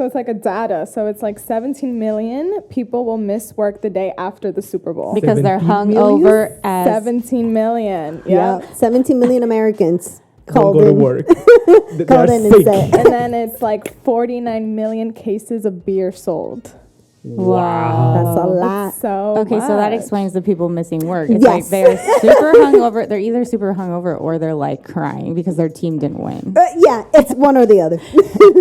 So it's like a data. So it's like 17 million people will miss work the day after the Super Bowl. Because they're 17 hung million? over as 17 million. Yeah. 17 million Americans Don't called go to in. work. Called in and said, And then it's like 49 million cases of beer sold. Wow. that's a lot. So Okay, so that much. explains the people missing work. It's Yes. like they're super hungover. They're either super hungover or they're like crying because their team didn't win. Yeah, it's one or the other.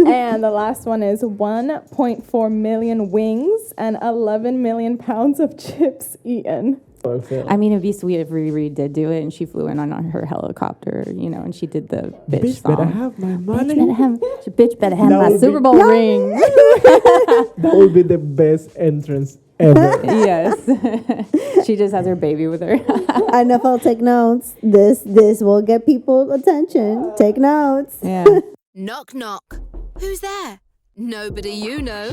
And the last one is 1.4 million wings and 11 million pounds of chips eaten. I mean, it'd be sweet if Riri did do it and she flew in on her helicopter, you know, and she did the bitch, Bitch song. better have my money. Bitch better have That my would Super be- Bowl ring. That would be the best entrance ever. Yes. She just has her baby with her. NFL, take notes. This will get people attention. Take notes. Yeah. Knock, knock. Who's there? Nobody you know.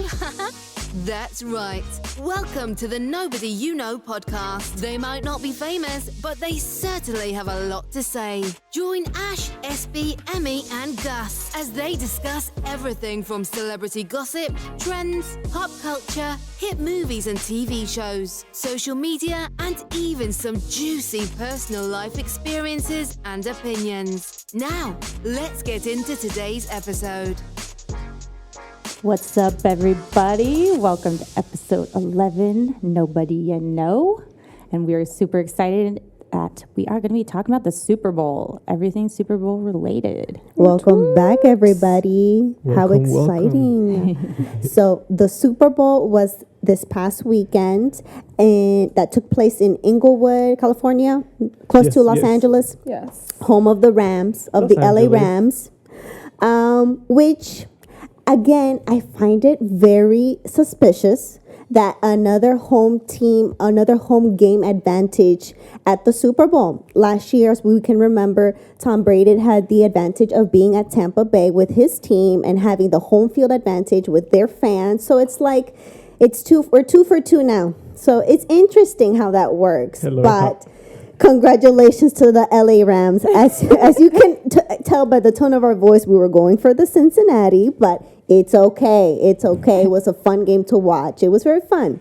That's right. Welcome to the Nobody You Know podcast. They might not be famous, but they certainly have a lot to say. Join Ash, SB, Emmy, and Gus as they discuss everything from celebrity gossip, trends, pop culture, hit movies and TV shows, social media, and even some juicy personal life experiences and opinions. Now, let's get into today's episode. What's up, everybody? Welcome to episode 11, Nobody You Know. And we are super excited that we are going to be talking about the Super Bowl, everything Super Bowl related. Welcome back, everybody. How Welcome, exciting. So the Super Bowl was this past weekend, and that took place in Inglewood, California, close Yes, to Los yes. Angeles, Yes. home of the Rams, of Los the LA Angeles. Rams, which, again, I find it very suspicious that another home game advantage at the Super Bowl. Last year, as we can remember, Tom Brady had the advantage of being at Tampa Bay with his team and having the home field advantage with their fans. So it's like, we're 2 for 2 now. So it's interesting how that works. Hello, but congratulations to the LA Rams. As you can tell by the tone of our voice, we were going for the Cincinnati, but it's okay. It's okay. It was a fun game to watch. It was very fun.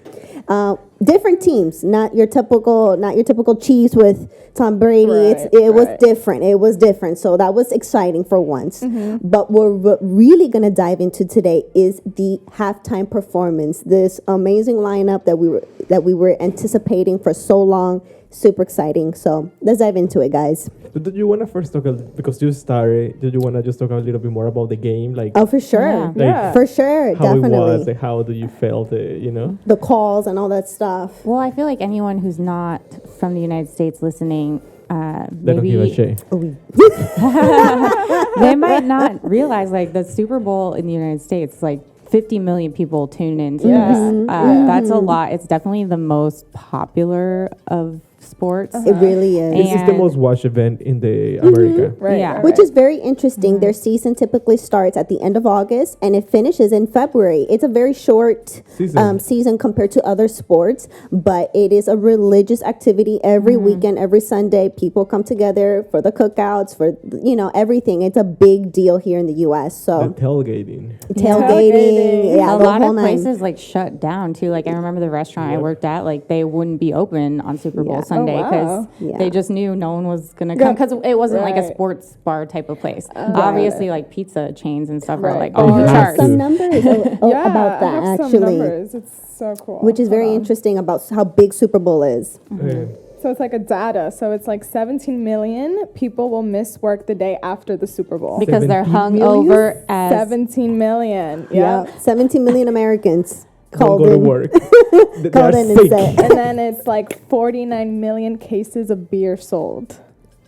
Different teams, not your typical Chiefs with Tom Brady. Right, It was right. different. It was different. So that was exciting for once. But what we're really gonna dive into today is the halftime performance. This amazing lineup that we were anticipating for so long. Super exciting. So let's dive into it, guys. So did you want to first talk, because you started, did you want to just talk a little bit more about the game? Like, Oh, for sure. Yeah. like Yeah. For sure. how it was, Definitely. like, how do you felt, The calls and all that stuff. Well, I feel like anyone who's not from the United States listening, They don't give a maybe shit. they might not realize like the Super Bowl in the United States, like 50 million people tune into Yeah. this. That's a lot. It's definitely the most popular of sports. It really is. This is the And- most watched event in the America. Right. Yeah. right, Which right. is very interesting. Their season typically starts at the end of August and it finishes in February. It's a very short Season. season compared to other sports, but it is a religious activity every weekend, every Sunday. People come together for the cookouts, for everything. It's a big deal here in the U.S. So And tailgating. tailgating, yeah, a the lot whole of nine. places like shut down too. Like I remember the restaurant I worked at, like they wouldn't be open on Super Bowl Yeah. Sunday Oh, because wow. Yeah. they just knew no one was gonna come because it wasn't like a Right. sports bar type of place. Obviously, like pizza chains and stuff are Right. like Oh, on you the have charts. to. Some numbers Yeah, about I that have some actually, numbers. It's so cool. which is Hold very on. interesting about how big Super Bowl is. So it's like a data. So it's like 17 million people will miss work the day after the Super Bowl. Because they're 17 hung million? over as 17 million. Yeah, Yeah. 17 million Americans Don't called go to in. work. They Called are in and fake. said, And then it's like 49 million cases of beer sold.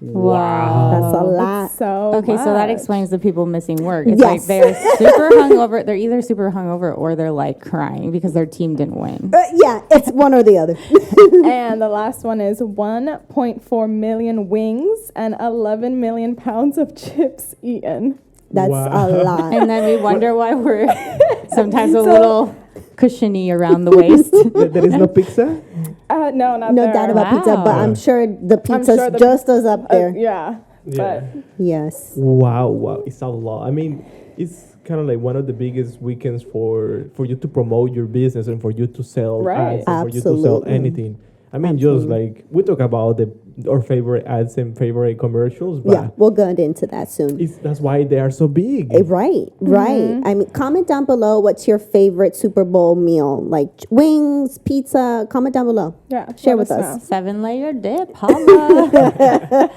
wow. that's a lot. So Okay, so that much. explains the people missing work. It's Yes. like they're super hungover. They're either super hungover or they're like crying because their team didn't win. Yeah, it's one or the other. And the last one is 1.4 million wings and 11 million pounds of chips eaten. That's Wow. a lot. And then we wonder why we're sometimes a little cushiony around the waist. There is no pizza? No, not No there. doubt about pizza, but Wow. I'm sure the pizza's sure the- just as up there. Yeah. Yeah. Yes. Wow, it's a lot. I mean, it's kind of like one of the biggest weekends for you to promote your business and for you to sell Right. ads and for you to sell Absolutely. anything. I mean, just like we talk about our favorite ads and favorite commercials, but Yeah, we'll get into that soon. that's why they are so big. Right, right. I mean, comment down below what's your favorite Super Bowl meal, like wings, pizza. Comment down below. Yeah. Share let with us us. know. 7-layer dip, holla.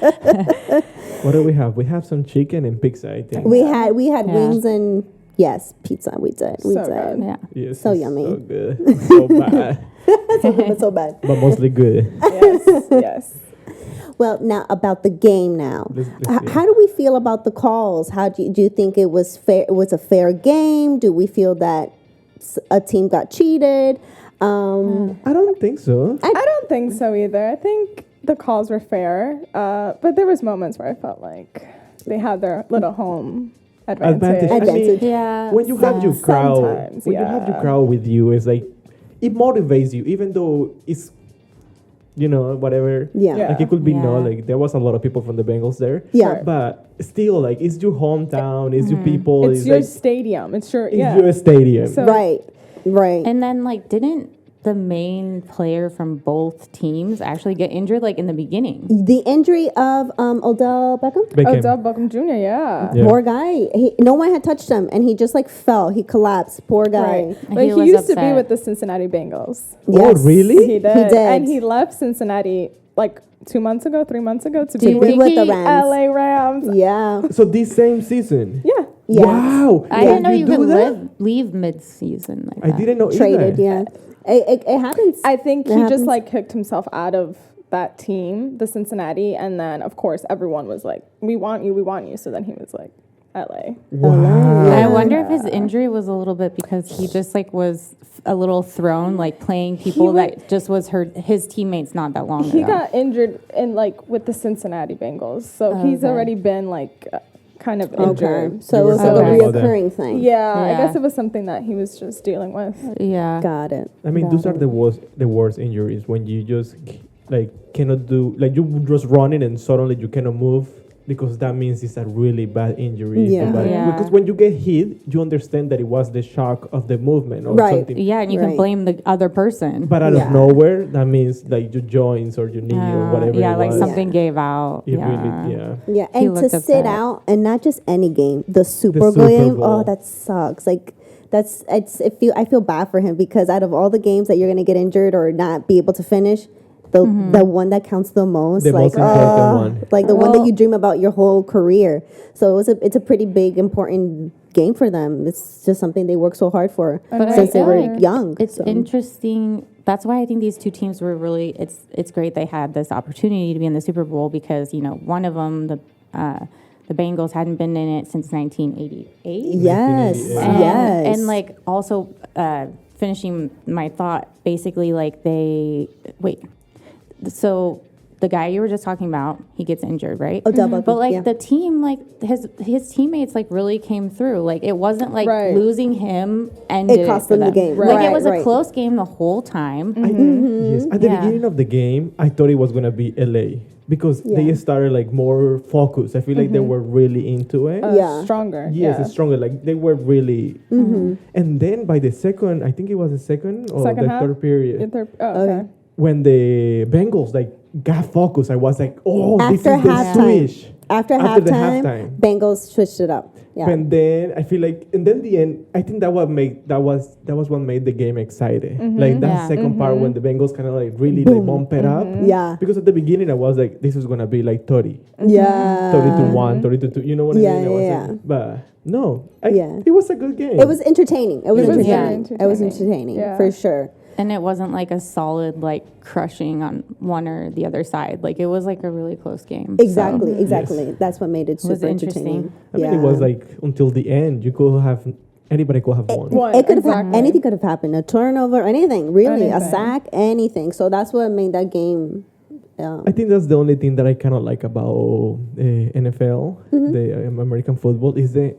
What do we have? We have some chicken and pizza, I think. We had Yeah. wings and yes, pizza. We did. We So did. good. Yeah. Yes, So it's yummy. so good, so bad, It's so bad. but mostly good. Yes. Yes. Well, now about the game. Now, Let's see. how do we feel about the calls? How do you think it was fair? It was a fair game? Do we feel that a team got cheated? I don't think so. I don't think so either. I think the calls were fair, but there was moments where I felt like they had their little home advantage. I mean, Advantage. Yeah. when you have your crowd, Sometimes, when you have your yeah. crowd with you, it's like it motivates you, even though it's whatever. Yeah. Yeah. Like it could be Yeah. like there was a lot of people from the Bengals there. Yeah. Sure. But still, like it's your hometown, it's your people, It's your like, stadium. It's your it's yeah. your stadium. So- Right. Right. And then, like, didn't the main player from both teams actually get injured, like, in the beginning? The injury of Odell Beckham. Odell Beckham Jr. Yeah. Yeah. Poor guy. No one had touched him, and he just like fell. He collapsed. Poor guy. Right. He But he was used to be upset. with the Cincinnati Bengals. Oh, really? He did. He did. And he left Cincinnati like 3 months ago to Do you be think with he, the Rams. LA Rams. Yeah. So this same season. Yeah. Yeah. Wow. I didn't know you do could that? leave mid-season like I that. didn't know Traded. either. Yeah. It happens. I think It he happens. just like kicked himself out of that team, the Cincinnati, and then of course everyone was like, "We want you, we want you." So then he was like, "LA." Wow. I wonder if his injury was a little bit because he just like was a little thrown, like playing people that just was his teammates not that long He ago. got injured in like with the Cincinnati Bengals, so he's Okay. already been like kind of Okay. injured. So You it were was like a talking about that. reoccurring thing. Yeah, I Yeah. guess it was something that he was just dealing with. Yeah. Got it. I mean, those are the worst injuries when you just like cannot do like you just running and suddenly you cannot move because that means it's a really bad injury. Yeah. Yeah. Because when you get hit, you understand that it was the shock of the movement or Right. something. Yeah, and you Right. can blame the other person. But out Yeah. of nowhere, that means like your joints or your knee or whatever. Yeah, it like was. something gave out. It yeah. really, yeah. Yeah, He and to looked sit upset. out and not just any game, the Super Super game. Bowl. Oh, that sucks. Like I feel bad for him because out of all the games that you're gonna get injured or not be able to finish, the one that counts the most, The most important one. like the one that Well- you dream about your whole career. So it's a pretty big important game for them. It's just something they work so hard for But since I they feel were like young. It's so. interesting. That's why I think these two teams were really. It's great they had this opportunity to be in the Super Bowl because one of them the Bengals hadn't been in it since 1988. Yes, 1988. And, yes, and like also finishing my thought, basically like so the guy you were just talking about, he gets injured, right? Odell Beckham, But like yeah. the team, like his teammates like really came through. Like it wasn't like Right. losing him ended It cost for them the game. Like Right, it was right. a close game the whole time. Yes. At the Yeah. beginning of the game, I thought it was gonna be LA because they Yeah. started like more focused. I feel like they were really into it. Yeah. Stronger. Yes, yeah. it's stronger. Like they were really, and then by the second, I think it was the second or Second the half? third period Okay. when the Bengals like got focused. I was like, oh, this is After the halftime. switch. After After the halftime, halftime. Bengals switched it up. Yeah. And then I feel like, and then the end. I think that was what made the game exciting. Like that Yeah. second part when the Bengals kind of like really like bump it up. Yeah. Because at the beginning I was like, this is gonna be like 30, Yeah. 30-1, 32. You know what Yeah, I mean? I was yeah. like, but no, Yeah. it was a good game. It was entertaining. It was It was entertaining. very It was entertaining. entertaining Yeah. for sure. And it wasn't like a solid like crushing on one or the other side. Like it was like a really close game. Exactly, So, exactly. That's what made it was super interesting. entertaining. I mean, it was like until the end. You could have anybody could have won. One, It could have exactly. anything could have happened. A turnover, anything, really, a Anything. sack, anything. So that's what made that game. I think that's the only thing that I kind of like about NFL, the American football, is that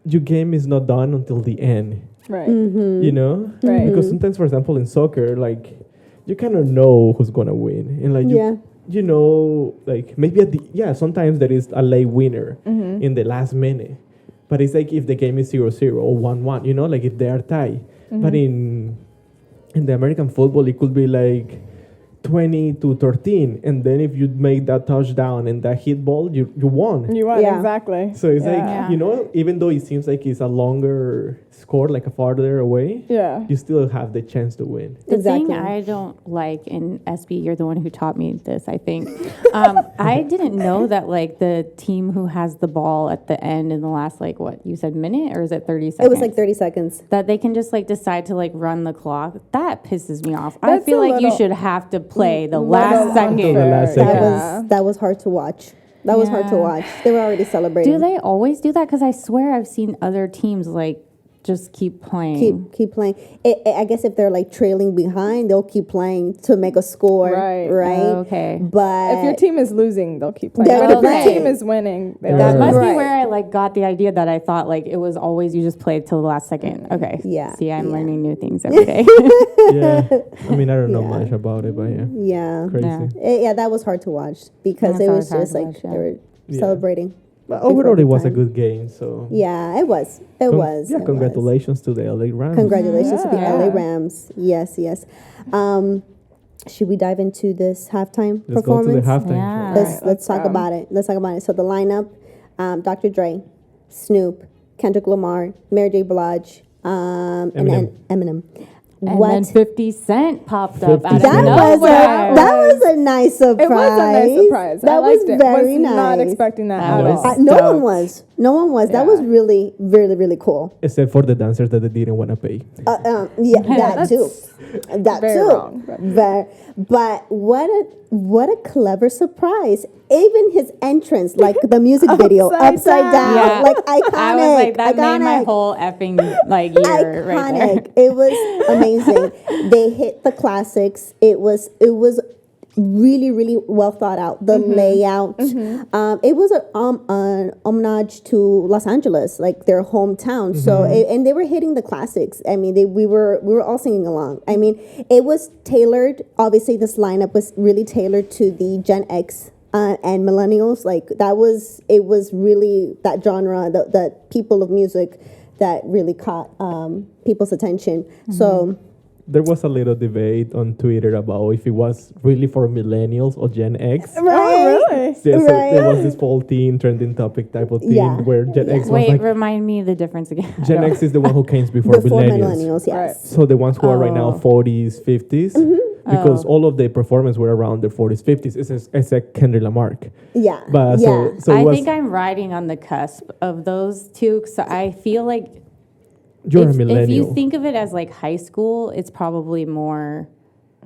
your game is not done until the end. Right. You know, Right. because sometimes, for example, in soccer, like you kind of know who's gonna win, and like Yeah. you know, like maybe sometimes there is a late winner in the last minute. But it's like if the game is 0-0 or 1-1, you know, like if they are tied. But in the American football, it could be like 20-13, and then if you make that touchdown and that hit ball, you won. You won, Yeah. exactly. So it's Yeah. like, you know, even though it seems like it's a longer score, like a farther away, Yeah. you still have the chance to win. The Exactly. thing I don't like in SB, you're the one who taught me this, I think. I didn't know that like the team who has the ball at the end in the last like what you said minute, or is it 30 seconds? It was like 30 seconds. that they can just like decide to like run the clock. That pisses me off. I That's feel a like you little- should have to play the little last second. Until the last unfair. second. Yeah. That was hard to watch. That was hard to Yeah. watch. They were already celebrating. Do they always do that? Because I swear I've seen other teams like just keep playing. keep playing. I guess if they're like trailing behind, they'll keep playing to make a score. Right. Oh, okay. But If your team is losing, they'll keep playing. They're But if your okay. team is winning, they That Yeah. must Right. be where I like got the idea that I thought like it was always you just play till the last second. Okay. Yeah, See, I'm yeah. learning new things every day. Yeah. I mean, I don't know Yeah. much about it, but yeah. yeah, Crazy. Yeah. that was hard to watch because That's it always was hard just to like watch, yeah. they were Yeah. celebrating. But overall, it was a time. good game. So Yeah, it was. It was. Yeah, it was. congratulations to the LA Rams. Congratulations to the Yeah. LA Rams. Yes, yes. Should we dive into this halftime Let's go to the performance? halftime Yeah. show. Let's Alright, let's talk go. about it. Let's talk about it. So the lineup: Dr. Dre, Snoop, Kendrick Lamar, Mary J. Blige, and then Eminem. And What? then 50 Cent popped up 50 out of Cent. That was nowhere. a nice surprise. It was a nice surprise. That I was liked it. very was nice. not expecting that That at was- all. No one stoked. was. No one was. That Yeah. was really, really, really cool. Except for the dancers that they didn't want to pay. Yeah, that too. That very too. wrong, but- But what a clever surprise. Even his entrance, like the music video, upside down, Yeah. like iconic. I was like, that iconic. made my whole effing like year right there. Iconic. It was amazing. They hit the classics. It was really, really well thought out. The layout. It was an homage to Los Angeles, like their hometown. So and they were hitting the classics. I mean, we were all singing along. I mean, it was tailored. Obviously, this lineup was really tailored to the Gen X. And millennials, like it was really that genre, the people of music that really caught people's attention. So There was a little debate on Twitter about if it was really for millennials or Gen X. Oh, really? Yeah, so Right. there was this whole teen trending topic type of thing Yeah. where Gen X was Wait, like, remind me the difference again. I Gen don't- X is the one who came before, millennials. yes. Right. So the ones who are right now Oh. 40s, 50s, because all of the performers were around their 40s, 50s, except Kendrick Lamar. Yeah. But yeah. so it I was, think I'm riding on the cusp of those two. So I feel like you're a if millennial. you think of it as like high school, it's probably more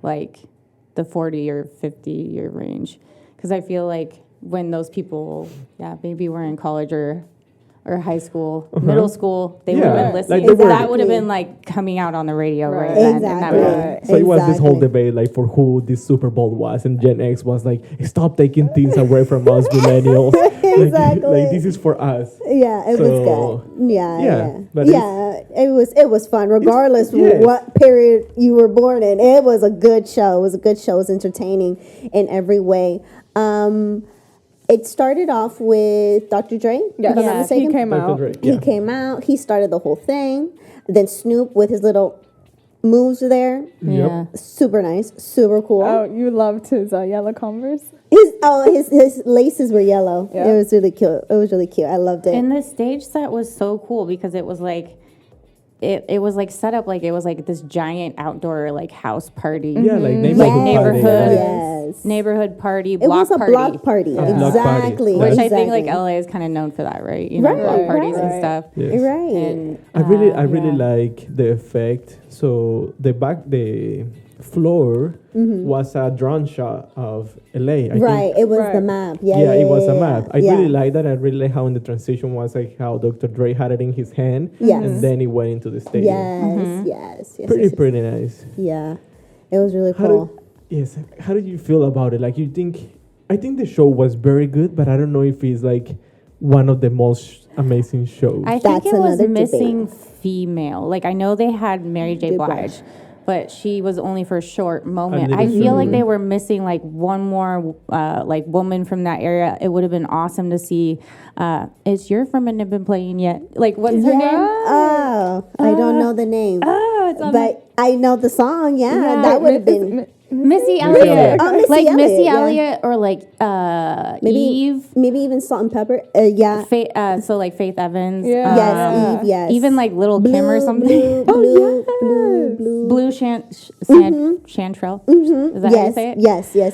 like the 40 or 50 year range. Because I feel like when those people, maybe were in college or high school, middle school, they would have Yeah. been listening. Like they were- that would have been like coming out on the radio right, Right. then. in Exactly. that moment. So it was this whole Exactly. debate like for who this Super Bowl was, and Gen X was like, stop taking things away from us millennials. Exactly. Like this is for us. Yeah, it So, was good. Yeah, yeah, yeah. but It was fun, regardless yes. what period you were born in. It was a good show. It was a good show. It was entertaining in every way. It started off with Dr. Dre. Yes, if I'm not he mistaken. came Dr. out. Dre, He yeah. came out. He started the whole thing. Then Snoop with his little moves there. Yeah. Super nice. Super cool. Oh, you loved his yellow Converse? His laces were yellow. Yeah. It was really cute. It was really cute. I loved it. And the stage set was so cool because it was like, it was like set up like it was like this giant outdoor like house party. Yeah, like Like neighborhood. Yes. Neighborhood party, It block was a party. block party. block party. Exactly. Which I think like exactly. LA is kind of known for that, right? You know, Right, block parties and right. stuff. Yes. Right. And I really yeah. like the effect. So the floor was a drone shot of LA. I think. Right. It was the Right. map. Yeah. Yeah, yeah, it was yeah, a yeah. map. I Yeah. really like that. I really like how in the transition was like how Dr. Dre had it in his hand, Yes. and then it went into the stadium. Yes, yes, yes. Pretty yes, yes. pretty nice. Yeah. It was really How cool. Yes. How did you feel about it? Like I think the show was very good, but I don't know if it's like one of the most amazing shows. I think That's it was another missing debate. female. Like I know they had Mary J. J. Blige, Blige. but she was only for a short moment. little I feel like short. they were missing like one more like woman from that area. It would have been awesome to see. Is your from and been playing yet? Like, what's her name? Oh, I don't know the name, It's on but I know the song. Yeah, Yeah, that would have been Missy Elliott. Elliott. Oh, Missy like Elliott, Missy yeah. Elliott or like maybe Eve. maybe even Salt and Pepper. Yeah. So like Faith Evans. Yeah. Yes, Eve. Yes. Even like Little Kim or something. Blue. Blue Chantrell. Is that how you Yes, say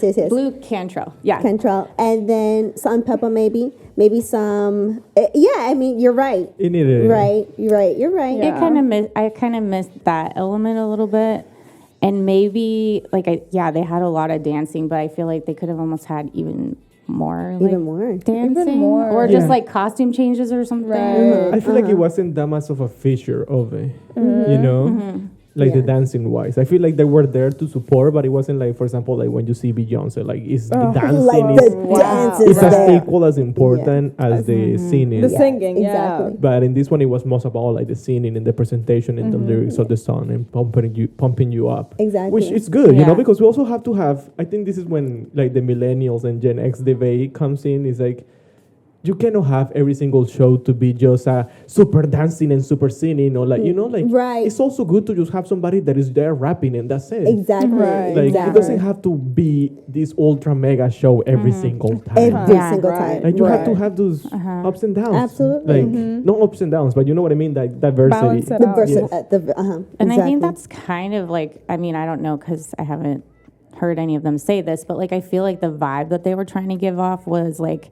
it? yes. Blue Cantrell. Yeah. Cantrell, and then Salt and Pepper, maybe some. Yeah, I mean, you're right. It needed Right, you're right. It I kind of missed that element a little bit. And maybe like they had a lot of dancing, but I feel like they could have almost had even more dancing more. or just Yeah. like costume changes or something. Right. I feel like it wasn't that much of a feature of it, you know, like the Yeah. dancing wise. I feel like they were there to support, but it wasn't like, for example, like when you see Beyonce, like is the dancing Like the is dance is it's as there. equal as important as the singing. The singing, exactly. But in this one, it was most about like the singing and the presentation and the lyrics of the song and pumping you up. Exactly. Which is good, you Yeah. know, because we also have to have. I think this is when like the millennials and Gen X debate comes in. Is like you cannot have every single show to be just super dancing and super singing or like you know like Right. It's also good to just have somebody that is there rapping and that's it. Exactly. Right. Like exactly. it doesn't have to be this ultra mega show every single time. Every Yeah. single Right. time. Like you have Right. to have those ups and downs. Absolutely. Like not ups and downs, but you know what I mean? Like diversity. Balance it The out. versa, Yes. And I exactly. think that's kind of like, I mean, I don't know because I haven't heard any of them say this, but like I feel like the vibe that they were trying to give off was like,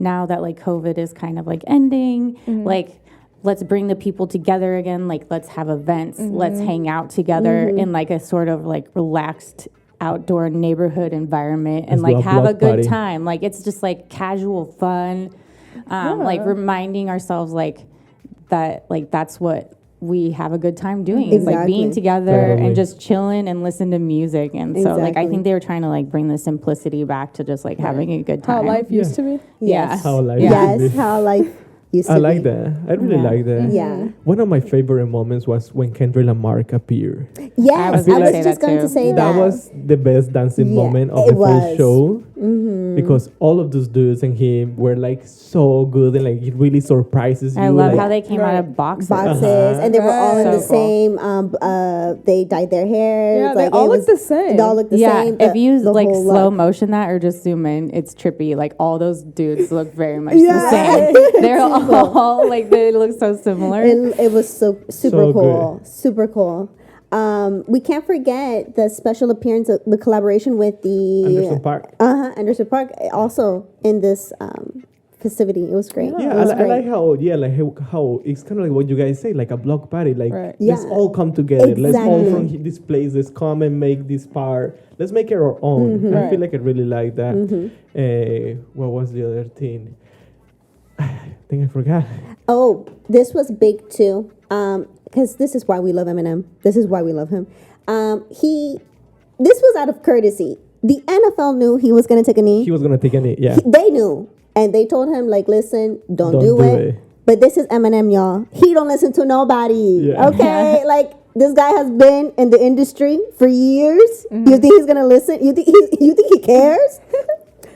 now that like COVID is kind of like ending, like let's bring the people together again. Like let's have events, let's hang out together in like a sort of like relaxed outdoor neighborhood environment and Let's do like a have a block good party. time. Like it's just like casual fun, like reminding ourselves like that, like that's what we have a good time doing. It's like being Exactly. together Totally. and just chilling and listen to music. And so like I Exactly. think they were trying to like bring the simplicity back to just like having a good How time. life used to be. Yeah. How life Yeah. used to Yes, be. how life used to I be. like that. I really Yeah. like that. Yeah. One of my favorite moments was when Kendrick Lamar appeared. Yes, I I was was, gonna say just that going too. to say That was the best dancing Yeah, moment of it the full was. show because all of those dudes and him were like so good and like it really surprises you. I love like, how they came out of boxes. boxes, and they were all in So the cool. same. They dyed their hair. Yeah, they all look the same. They all look the Yeah, same. if you the like whole slow look. motion that or just zoom in, it's trippy. Like all those dudes look very much Yeah. the same. They're all like they look so similar. It was so super So cool, super cool. We can't forget the special appearance, the collaboration with the Anderson Park. Anderson Park, also in this festivity. It was great. Yeah, It was I great. like how it's kind of like what you guys say, like a block party. Like Right. let's Yeah. all come together. Let's all Exactly. from this place. Let's come and make this part. Let's make it our own. I feel like I really like that. What was the other thing? I think I forgot. Oh, this was big too. Because this is why we love Eminem. This is why we love him. This was out of courtesy. The NFL knew he was going to take a knee. He was gonna take any. Yeah. They knew, and they told him like, "Listen, don't Don't do do it." it. But this is Eminem, y'all. He don't listen to nobody. Yeah. Okay, like this guy has been in the industry for years. Mm-hmm. You think he's gonna listen? You think he cares?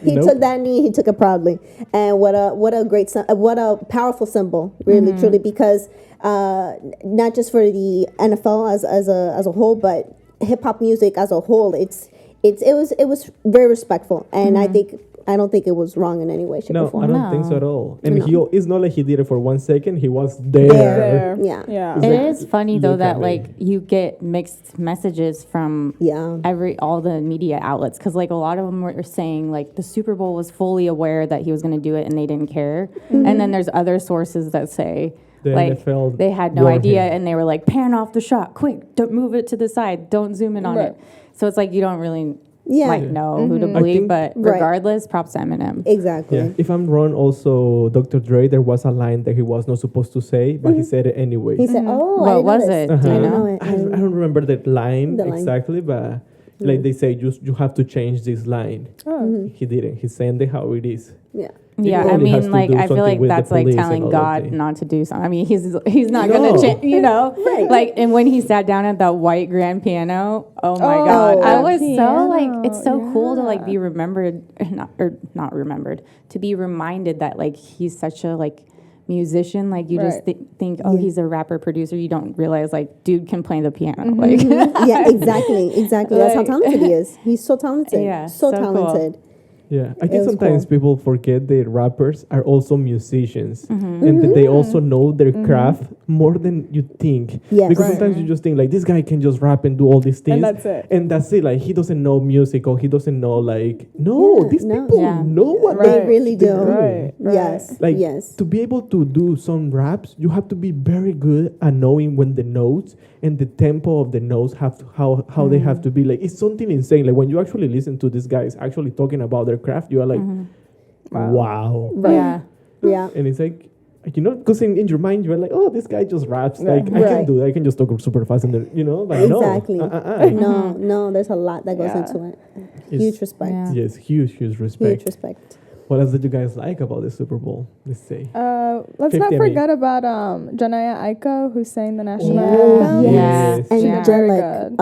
He Nope. took that knee. He took it proudly, and what a great, what a powerful symbol, really, truly, because not just for the NFL as a whole, but hip hop music as a whole. It was very respectful, and I don't think it was wrong in any way, shape, No, or form. I don't think so at all. And No. it's not like he did it for 1 second. He was there. There. Yeah. Yeah. It's It like, is funny though look that at me. like you get mixed messages from Yeah. all the media outlets because like a lot of them were saying like the Super Bowl was fully aware that he was going to do it and they didn't care, and then there's other sources that say The like NFL they had no warned idea him. and they were like pan off the shot quick, don't move it to the side, don't zoom in on Right. it. So it's like you don't really Yeah. like know who to I believe, think- but Right. regardless, props to Eminem. Exactly. Yeah. If I'm wrong, also Dr. Dre, there was a line that he was not supposed to say, but he said it anyway. He said, "Oh, What I didn't know was this. it? Do I you didn't know? know it. I don't remember the line The line. exactly, but like they say, you have to change this line. Oh. He didn't. He said it how it is. Yeah. Yeah, I probably has mean, to like, do I feel something like with the that's like police and telling all that God thing. not to do something. I mean, he's not No. gonna change, you know? Right. Like, and when he sat down at that white grand piano, oh my Oh, God, I that was so like, piano, it's so cool to like yeah. be remembered, not remembered, to be reminded that like he's such a like musician. Like you just Right. think, oh, Yeah. he's a rapper producer. You don't realize like dude can play the piano. Mm-hmm. Like, Yeah, exactly. That's how Like- talented he is. He's so talented. Yeah, so so cool. talented. Yeah, I It think was sometimes cool. people forget that rappers are also musicians, Mm-hmm. and that they also know their craft more than you think. Yes. Because Right. sometimes you just think like this guy can just rap and do all these things, that's it. and that's it. Like he doesn't know music, or he doesn't know like no, Yeah, these no. people Yeah. know what Right. They really do. they're doing. Right. Yes. Like yes. to be able to do some raps, you have to be very good at knowing when the notes and the tempo of the notes have to, how they have to be. Like it's something insane. Like when you actually listen to these guys actually talking about their craft, you are like, wow. Right. yeah. Yeah. And it's like you know, because in your mind you're like, oh, this guy just raps. Like I can Right. do that. I can just talk super fast and you know, but Exactly. no. No, there's a lot that goes Yeah. into it. It's- Huge respect. Yeah. Yes, huge respect. Huge respect. What else did you guys like about the Super Bowl? Let's say. Let's 50, not I mean. forget about Janaya Aiko, who sang the national Oh, anthem. yes. Yes. Yeah. Very Angelic. good.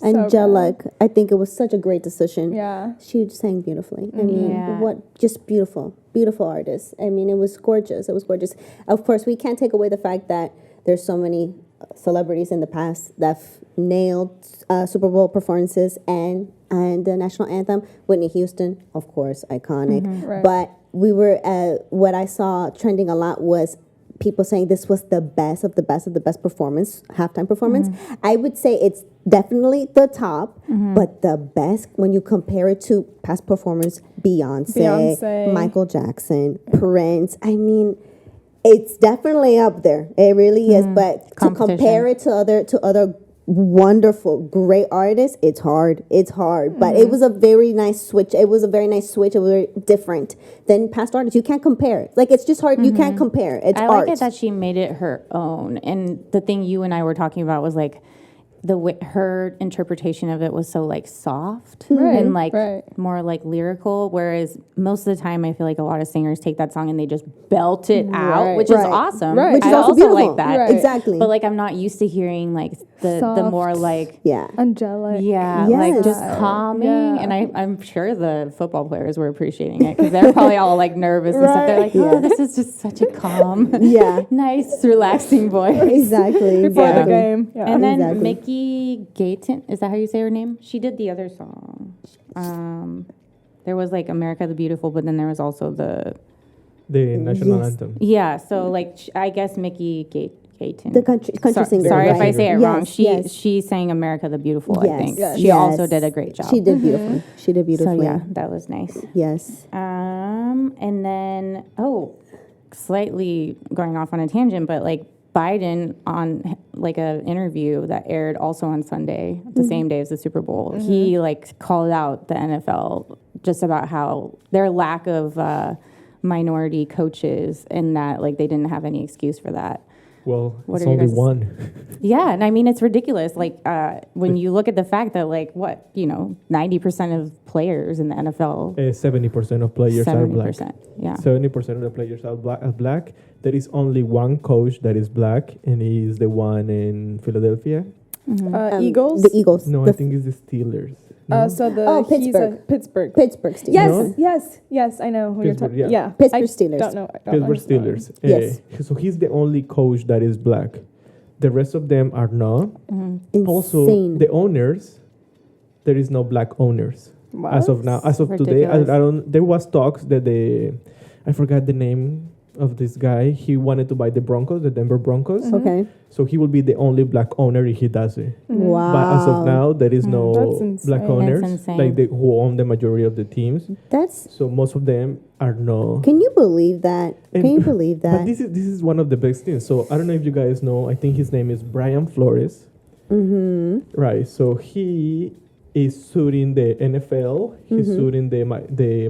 So Angelic. I think it was such a great decision. Yeah. She sang beautifully. I mean, Yeah. what just beautiful artist. I mean, it was gorgeous. It was gorgeous. Of course, we can't take away the fact that there's so many celebrities in the past that nailed Super Bowl performances and the national anthem. Whitney Houston, of course, iconic. Right. But we were what I saw trending a lot was people saying this was the best of the best of the best performance, halftime performance. I would say it's definitely the top, but the best when you compare it to past performers, Beyonce. Michael Jackson, Prince. I mean, it's definitely up there. It really is. But to Competition. compare it to other wonderful, great artists, it's hard. It's hard. But it was a very nice switch. It was very different than past artists. You can't compare. Like it's just hard. You can't compare. It's I art. like it that she made it her own. And the thing you and I were talking about was like the way her interpretation of it was so like soft Right, and like right. more like lyrical. Whereas most of the time, I feel like a lot of singers take that song and they just belt it out, Right. which is Right. awesome. Right. Which is I also also beautiful. like that. Right. Exactly. But like I'm not used to hearing like the Soft. more like yeah. Angelic. yeah, Yes. like just calming. Yeah. And I'm sure the football players were appreciating it because they're probably all like nervous and stuff. They're like, oh, this is just such a calm, Yeah. nice, relaxing voice. Exactly. Before Yeah. the game. Yeah. And then Exactly. Mickey Gayton, is that how you say her name? She did the other song. There was like America the Beautiful, but then there was also the national Yes. anthem. yeah. So like I guess Mickey Gayton, The country singer. Sorry if I right? say it Yes, wrong. yes. She sang America the Beautiful. I Yes, think yes. she also did a great job. She did beautifully. She did So beautifully. yeah, that was nice. Yes. And then slightly going off on a tangent, but like Biden on like a interview that aired also on Sunday, the same day as the Super Bowl, he like called out the NFL just about how their lack of minority coaches and that like they didn't have any excuse for that. Well, What it's are you only guys- one. Yeah, and I mean it's ridiculous. Like when you look at the fact that like 90% of players in the NFL, 70% of players are black. 70%, yeah. 70% of the players are black. There is only one coach that is black, and he is the one in Philadelphia. Eagles. The Eagles. No, The I think it's the Steelers. No? So the Oh, he's a Pittsburgh. Pittsburgh Steelers. Yes, No? yes. I know who you're Pittsburgh, talking. yeah. Yeah, Pittsburgh I Steelers. Don't know. Pittsburgh Steelers. Yes. So he's the only coach that is black. The rest of them are not. Insane. Also, the owners, there is no black owners as of now. As of today, I Ridiculous. don't. There was talks that I forgot the name of this guy. He wanted to buy the Broncos, the Denver Broncos. Okay. So he will be the only black owner if he does it. Wow. But as of now, there is no That's insane. black That's owners, insane. like who own the majority of the teams. That's. So most of them are no. Can you believe that? And- Can you believe But that? this is one of the best things. So I don't know if you guys know. I think his name is Brian Flores. Mm-hmm. Right. So he is suing the NFL. He's Mm-hmm. suing the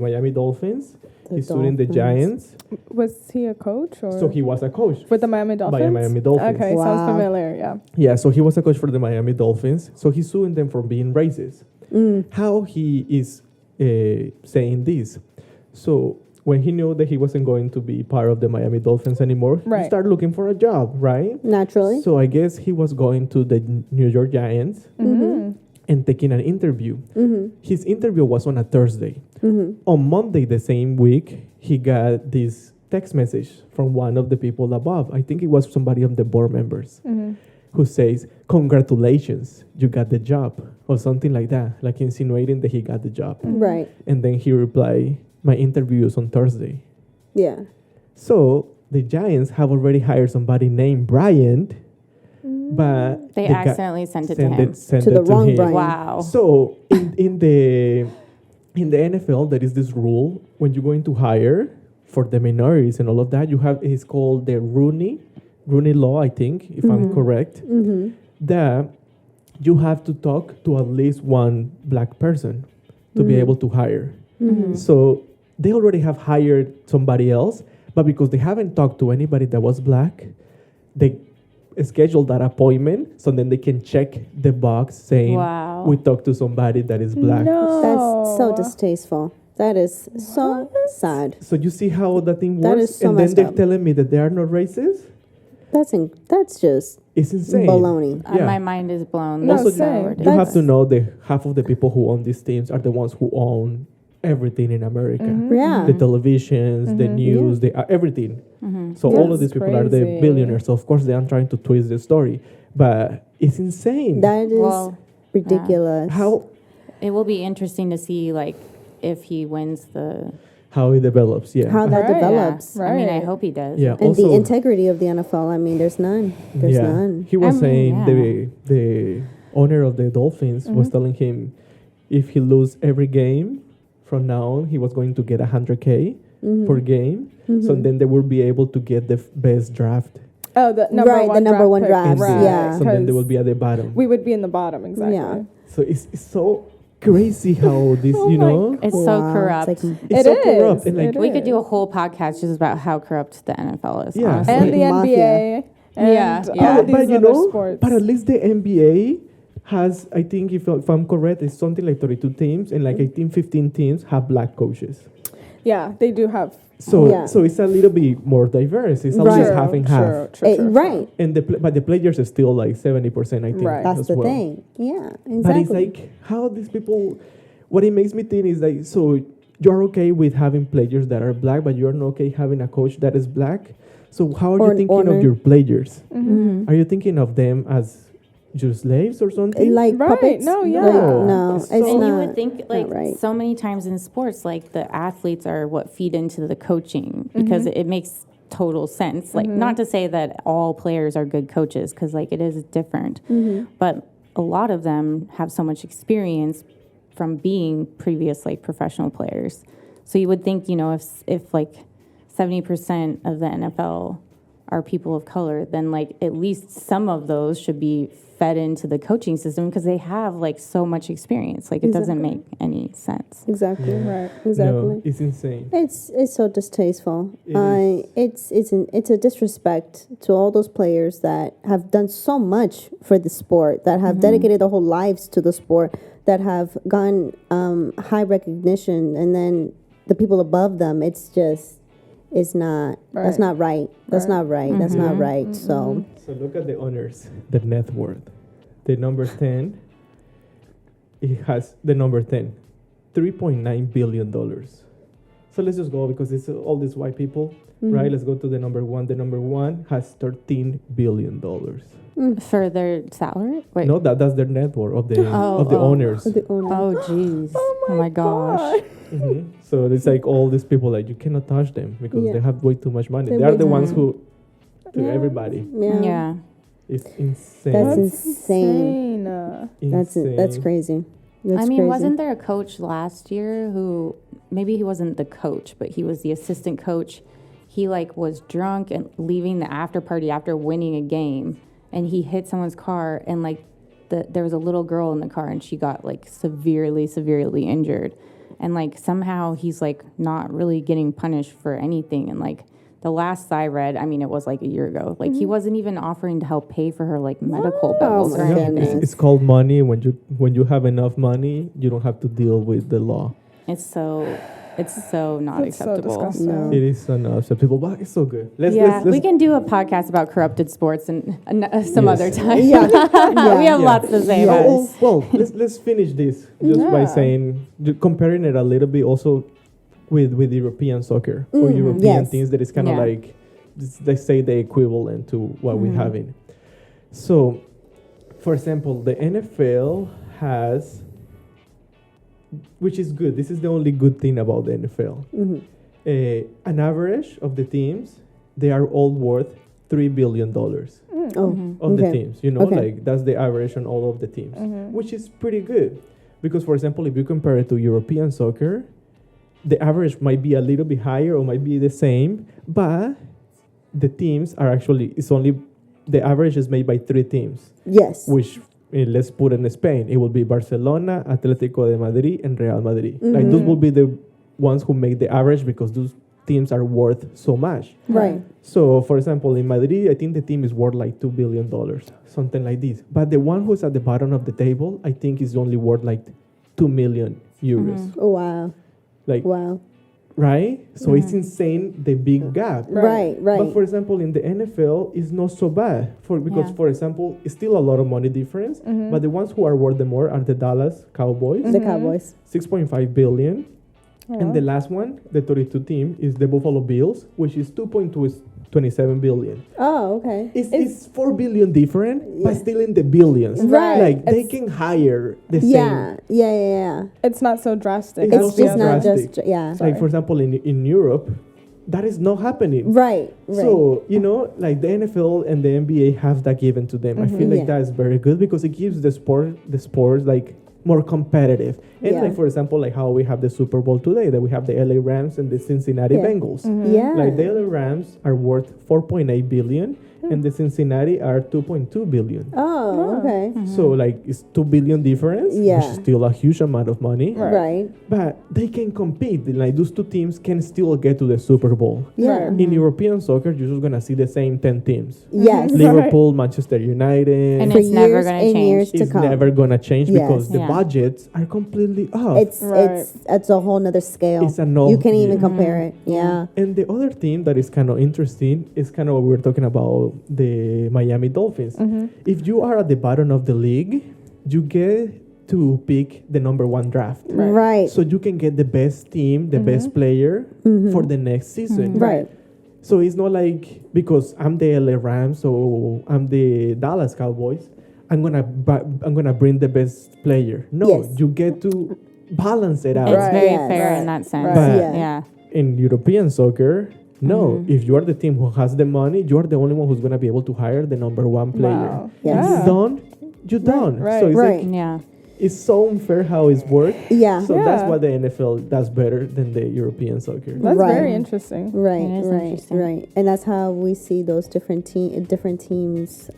Miami Dolphins. The He's suing the Dolphins. Giants. Was he a coach or? So he was a coach. with the Miami Dolphins. Miami Dolphins. Okay, Wow. sounds familiar. Yeah. Yeah. So he was a coach for the Miami Dolphins. So he's suing them for being racist. How he is saying this? So when he knew that he wasn't going to be part of the Miami Dolphins anymore, he Right. started looking for a job, right? Naturally. So I guess he was going to the New York Giants and taking an interview. His interview was on a Thursday. On Monday the same week, he got this text message from one of the people above. I think it was somebody of the board members who says, "Congratulations, you got the job," or something like that, like insinuating that he got the job. Right. And then he replied, "My interview is on Thursday." Yeah. So the Giants have already hired somebody named Bryant, but They the guy accidentally sent it to him. sent To the it wrong him. Bryant. Wow. So in the NFL, there is this rule when you're going to hire for the minorities and all of that. You have it's called the Rooney law, I think, if I'm correct. That you have to talk to at least one black person to be able to hire. So they already have hired somebody else, but because they haven't talked to anybody that was black, they scheduled that appointment so then they can check the box saying Wow. we talked to somebody that is black. No. That's so distasteful. That is so sad. So you see how that thing That works, is so and then messed they're up. telling me that they are not racist. That's just It's insane. baloney. Yeah. My mind is blown. No, That's Also, so same. ridiculous. You have to know that half of the people who own these teams are the ones who own everything in America. Yeah. The televisions, the news, everything. So all of That's these people are the crazy. billionaires. So of course they are trying to twist the story, but it's insane. That is Well, ridiculous. how It will be interesting to see, like, if he wins the. how it develops. Yeah. How that Right. develops. I mean, I Right. hope he does. Yeah. And the Also- integrity of the NFL, I mean, there's none. There's none. He was I mean, saying yeah. the owner of the Dolphins was telling him if he lose every game from now on, he was going to get $100K per game. So then they will be able to get the best draft. Oh, the number Right, one the number one pick. drafts, Right. yeah. So then they will 'Cause be at the bottom. we would be in the bottom, exactly. Yeah. So it's so crazy how this, Oh you my know, It's so Wow, corrupt. It's like, it's It so is. corrupt. And like, It We is. could do a whole podcast just about how corrupt the NFL is. Yeah. honestly. And the Mafia. NBA. And Yeah, yeah. all oh, these but you other know, sports. but at least the NBA has, I think, if I'm correct, it's something like 32 teams, and like 18, 15 teams have black coaches. Yeah, they do have. So, Yeah. so it's a little bit more diverse. It's at Right. least True, half and half. true, right. And but the players are still like 70%, I think. Right. That's as the well. thing. Yeah, exactly. But it's like how these people. What it makes me think is like, so you're okay with having players that are black, but you're not okay having a coach that is black. So how are Or you an thinking owner. of your players? Mm-hmm. Are you thinking of them as your slaves or something? like Right, puppets. no, yeah. Like, No. no, It's it's so- And not. you would think, like, right. so many times in sports, like, the athletes are what feed into the coaching because it makes total sense. Like, not to say that all players are good coaches because, like, it is different. But a lot of them have so much experience from being previous, like, professional players. So you would think, you know, if like 70% of the NFL are people of color, then like at least some of those should be fed into the coaching system because they have like so much experience. Like it doesn't Exactly. make any sense. Exactly. Right. Exactly. No, it's insane. It's so distasteful. It It's a disrespect to all those players that have done so much for the sport, that have dedicated their whole lives to the sport, that have gotten high recognition, and then the people above them. It's just it's not. That's Right. not right. That's Right. not right. That's not right. So So look at the owners, the net worth. The number 10, it has the number 10, $3.9 billion. So let's just go because it's all these white people, right? Let's go to the number 1. The number 1 has $13 billion. For their salary? Wait. No, that's their net worth of the Oh. owners. the owner. Oh, jeez. Oh, my gosh. Mhm. So it's like all these people, like you cannot touch them because Yeah. they have way too much money. They They are way the too ones much. who, to Yeah. everybody, Yeah. it's insane. That's insane. insane. That's crazy. That's I mean, crazy. wasn't there a coach last year who maybe he wasn't the coach, but he was the assistant coach? He like was drunk and leaving the after party after winning a game, and he hit someone's car, and like there was a little girl in the car, and she got like severely injured, and like somehow he's like not really getting punished for anything, and like. The last I read, I mean, it was like a year ago. Like he wasn't even offering to help pay for her like medical bills or my anything. goodness. It's called money. When you have enough money, you don't have to deal with the law. It's so It's so not That's so acceptable. disgusting. No. It is so not acceptable, but it's so good. We can do a podcast about corrupted sports and some Yes. other time. Yeah. We have Yeah. lots to say about Oh, it. well, let's finish this just by Yeah. saying, comparing it a little bit also with European soccer or European yes. teams that is kind of Yeah. like, they say the equivalent to what we're having. So, for example, the NFL has, which is good. This is the only good thing about the NFL. An average of the teams, they are all worth $3 billion Oh, of the okay. teams. You know, Okay. like that's the average on all of the teams, which is pretty good. Because, for example, if you compare it to European soccer, the average might be a little bit higher or might be the same, but the teams are actually, it's only, the average is made by 3 teams, Yes. which, let's put in Spain, it will be Barcelona, Atletico de Madrid, and Real Madrid. Like, those will be the ones who make the average because those teams are worth so much. Right. So, for example, in Madrid, I think the team is worth like $2 billion, something like this. But the one who's at the bottom of the table, I think is only worth like 2 million euros. Oh, wow. Like, Wow. right? So it's insane, the big gap. Right. Right. But for example, in the NFL, it's not so bad because, Yeah. for example, it's still a lot of money difference. But the ones who are worth the more are the Dallas Cowboys, The Cowboys. 6.5 billion. And the last one, the 32 team, is the Buffalo Bills, which is 2.27 billion. Oh, okay. It's 4 billion different, but Yeah. still in the billions. Right. Like they It's- can hire the Yeah. same. Yeah. It's not so drastic. It's as It's not the just so other. not drastic. just, yeah. Like for example, in Europe, that is not happening. Right. Right. So, you know, like the NFL and the NBA have that given to them. I feel like Yeah. that is very good because it gives the sports like more competitive. And Yeah. like for example, like how we have the Super Bowl today, that we have the LA Rams and the Cincinnati Yeah. Bengals. Yeah. Like the LA Rams are worth 4.8 billion and the Cincinnati are 2.2 billion. Oh, okay. So like it's 2 billion difference, Yeah. which is still a huge amount of money. Right. But they can compete. Like those two teams can still get to the Super Bowl. Yeah. Right. In European soccer, you're just gonna see the same 10 teams. Yes. Liverpool, Manchester United. And For it's never years gonna and change. years to it's come. never gonna change Yes. because the Yeah. budgets are completely off. Right. It's a whole nother scale. It's a no- You can't even yeah. compare it. Yeah. And the other team that is kind of interesting is kind of what we were talking about, the Miami Dolphins. If you are at the bottom of the league, you get to pick the number 1 draft. Right. So you can get the best team, the best player for the next season. Right. So it's not like because I'm the LA Rams or I'm the Dallas Cowboys, I'm gonna bring the best player. No, Yes. you get to balance it out. It's Right. very Yes. fair Right. in that sense. Right. But Yeah. in European soccer, no. If you are the team who has the money, you are the only one who's gonna be able to hire the number 1 player. Wow. Yes. If you don't, you don't. right. So it's Right. like Yeah. it's so unfair how it's worked. Yeah. So that's Yeah. why the NFL does better than the European soccer. That's Right. very interesting. Right, It is right, interesting. right, and that's how we see those different teams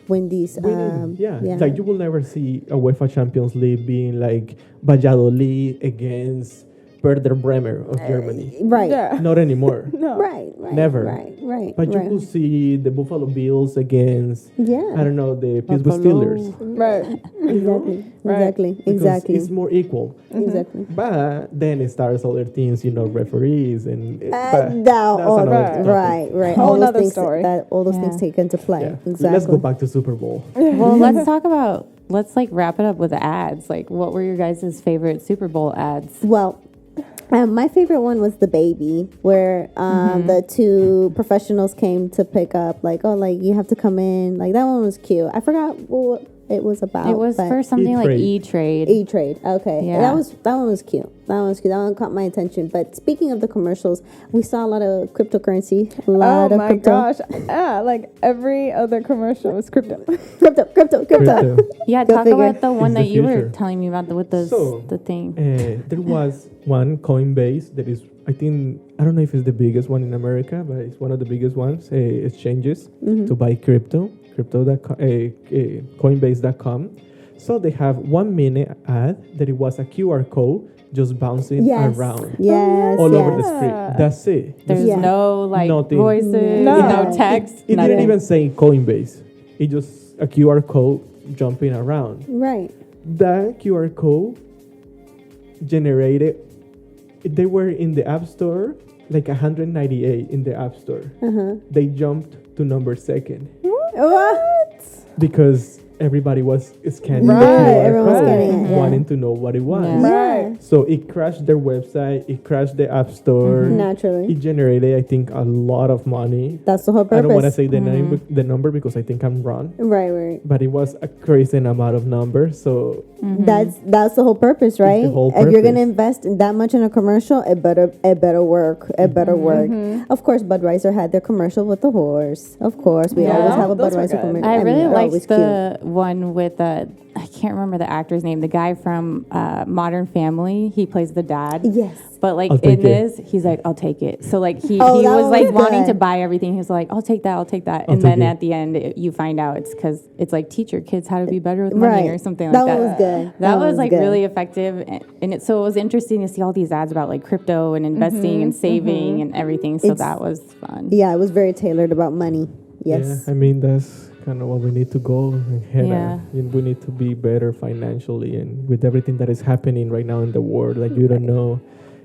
win these. Winning, like you will never see a UEFA Champions League being like Valladolid against Werder Bremer of Germany. right, Yeah. Not anymore. No. right, right, Never. right, But you right. will see the Buffalo Bills against I Yeah, don't know the Pittsburgh Buffalo. Steelers. Right. exactly, Right. exactly, Because exactly, it's more equal. exactly. But then it starts other teams, referees and but That's another topic. right. Whole All those nother things story. all those Yeah. things take into play. Yeah. Exactly. Let's go back to Super Bowl. Well, let's talk about, let's like wrap it up with ads. Like, what were your guys' favorite Super Bowl ads? Well, my favorite one was the baby, where the 2 professionals came to pick up, like, oh, like you have to come in. Like that one was cute. I forgot what it was about. It was but for something like E-Trade. E-Trade. E-Trade. Okay, Yeah. that one was cute. That one caught my attention. But speaking of the commercials, we saw a lot of cryptocurrency. A lot Oh of my crypto. gosh. Yeah, like every other commercial was crypto. Crypto. Crypto. Yeah, Go talk figure. about the one It's the that you were future. telling me about with So, the thing. There was one Coinbase that is, I think, I don't know if it's the biggest one in America, but it's one of the biggest ones, exchanges to buy crypto.com, Coinbase.com. So they have 1 minute ad that it was a QR code just bouncing Yes. around Yes. all yes. over the street. That's it. There's Yeah. no like Nothing. voices, No. no text, It nothing. didn't even say Coinbase. It just a QR code jumping around. Right. That QR code generated they were in the App Store, like 198 in the App Store. They jumped to number 2nd What? because everybody was scanning Right, the QR everyone was code, scanning it. wanting to know what it was. Yeah. Right. So it crashed their website, it crashed the App Store. Naturally. It generated, I think, a lot of money. That's the whole I don't want to purpose. say the number because I think I'm wrong, Right. but it was a crazy amount of numbers. So That's the whole purpose, right? the whole If you're gonna purpose. invest in that much in a commercial, it better work. It better work. Of course, Budweiser had their commercial with the horse. Of course, we Yeah. always have a Those were Budweiser good. commercial. I really they're always liked the one with I can't remember the actor's name. The guy from Modern Family. He plays the dad. Yes. But like I'll in take it. this, he's like, I'll take it. So like he Oh, that was was like wanting good. to buy everything. He's like, I'll take that. And take then it. at the end, you find out it's because it's like teach your kids how to be better with money Right. or something That like one that. was good. That was like good. really effective, so it was interesting to see all these ads about like crypto and investing and saving and everything. So It's- that was fun. Yeah, it was very tailored about money. Yes. yeah, I mean, that's kind of what we need to go and head Yeah. at. And we need to be better financially, and with everything that is happening right now in the world, like you don't know,